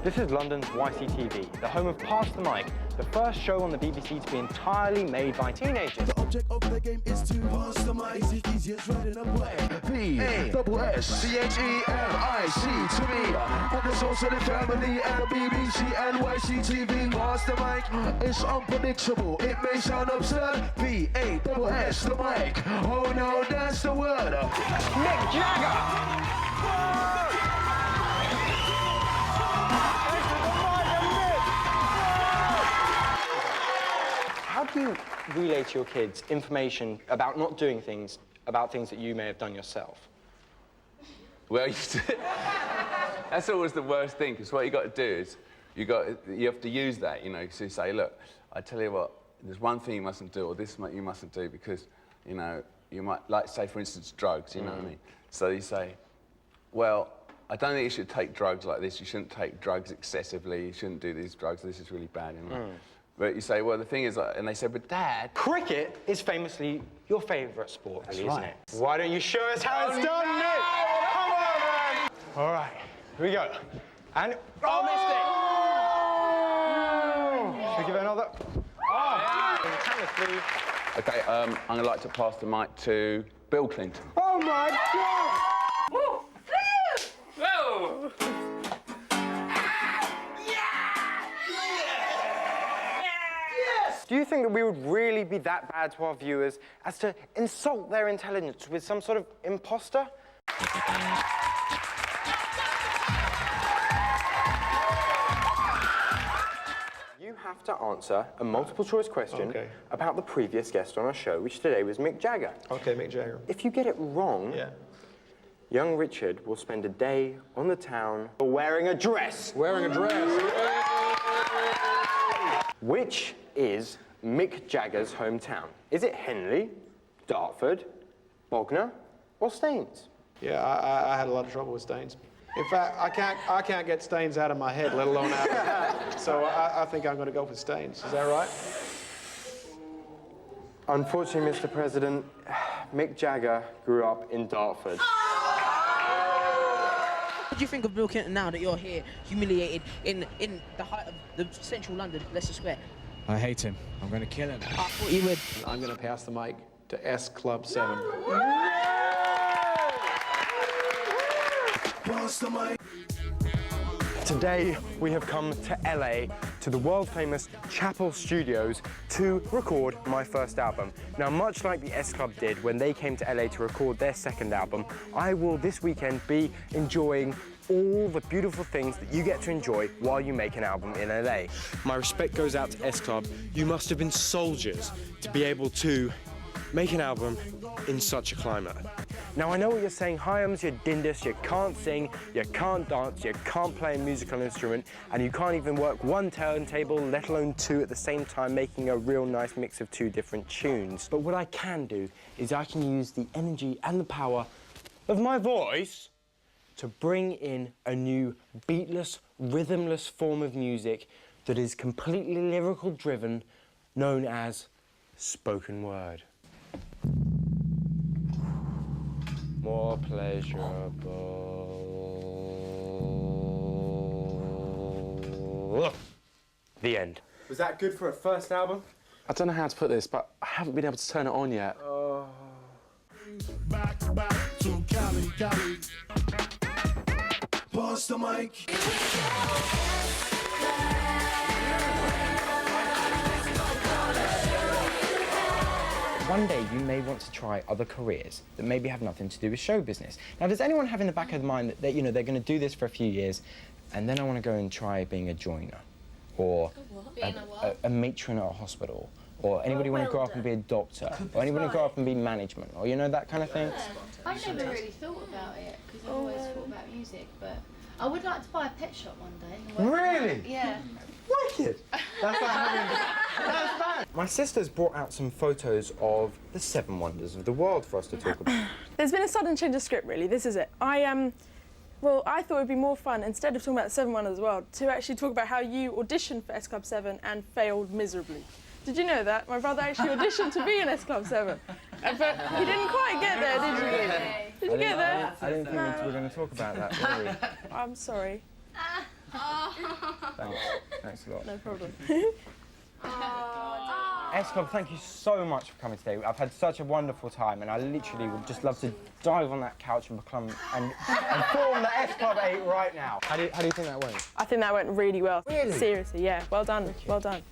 This is London's YCTV, the home of Pass the Mic, the first show on the BBC to be entirely made by teenagers. The object of the game is to pass the mic. It's the easiest writing a play. P-S-S-C-H-E-M-I-C to me. And the source of the family and the BBC and YCTV. Pass the mic, it's unpredictable. It may sound absurd. P-A-S-S, the mic. Oh no, that's the word. Mick Jagger! How do you relay to your kids information about not doing things, about things that you may have done yourself? Well, that's always the worst thing, because what you got to do is you have to use that, you know. So you say, look, I tell you what, there's one thing you mustn't do, or this you mustn't do, because, you know, you might, like, say, for instance, drugs, you know what I mean? So you say, well, I don't think you should take drugs like this. You shouldn't take drugs excessively. You shouldn't do these drugs. This is really bad, you know. But you say, well, the thing is, and they say, but Dad... Cricket is famously your favourite sport, really, isn't it? right. Why don't you show us how it's done, Nick? Come on, man! All right, here we go. And... Oh, missed it! Should we give it another? Oh! Count of three. OK, I'm going to like to pass the mic to Bill Clinton. Oh, my God! Whoa! Do you think that we would really be that bad to our viewers as to insult their intelligence with some sort of imposter? You have to answer a multiple-choice question about the previous guest on our show, which today was Mick Jagger. Okay, Mick Jagger. If you get it wrong, young Richard will spend a day on the town wearing a dress. Wearing a dress. Which is Mick Jagger's hometown? Is it Henley, Dartford, Bognor, or Staines? Yeah, I had a lot of trouble with Staines. In fact, I can't get Staines out of my head, let alone out of my head. So I think I'm going to go for Staines. Is that right? Unfortunately, Mr. President, Mick Jagger grew up in Dartford. What do you think of Bill Clinton now that you're here, humiliated in the height of the central London, Leicester Square? I hate him. I'm going to kill him. I thought you would. I'm going to pass the mic to S Club 7. Pass the mic. Today, we have come to LA, to the world-famous Chapel Studios, to record my first album. Now, much like the S Club did when they came to LA to record their second album, I will this weekend be enjoying all the beautiful things that you get to enjoy while you make an album in LA. My respect goes out to S Club. You must have been soldiers to be able to make an album in such a climate. Now, I know what you're saying, Hyams, you're dindus, you can't sing, you can't dance, you can't play a musical instrument, and you can't even work one turntable, let alone two at the same time, making a real nice mix of two different tunes. But what I can do is I can use the energy and the power of my voice to bring in a new beatless, rhythmless form of music that is completely lyrical driven, known as spoken word. More pleasurable. The end. Was that good for a first album? I don't know how to put this, but I haven't been able to turn it on yet. Back to Cali. Pass the mic. One day you may want to try other careers that maybe have nothing to do with show business. Now, does anyone have in the back of the mind that you know, they're going to do this for a few years and then I want to go and try being a joiner or a matron at a hospital, or anybody want to grow up and be a doctor, or anybody grow up and be management, or you know, that kind of thing? I've never really thought about it because I've always thought about music, but I would like to buy a pet shop one day. Really? Yeah. Wicked! That's like having... That's bad! My sister's brought out some photos of the 7 wonders of the world for us to talk about. There's been a sudden change of script, really. This is it. Well, I thought it would be more fun, instead of talking about the 7 wonders of the world, to actually talk about how you auditioned for S Club 7 and failed miserably. Did you know that? My brother actually auditioned to be in S Club 7. But he didn't quite get there, did you? Did you get there? I didn't think we were going to talk about that, were we? I'm sorry. Thanks. Thanks a lot. No problem. S Club, thank you so much for coming today. I've had such a wonderful time, and I literally would just love to dive on that couch and become and form the S Club 8 right now. How do you think that went? I think that went really well. Really? Seriously, yeah. Well done. Well done.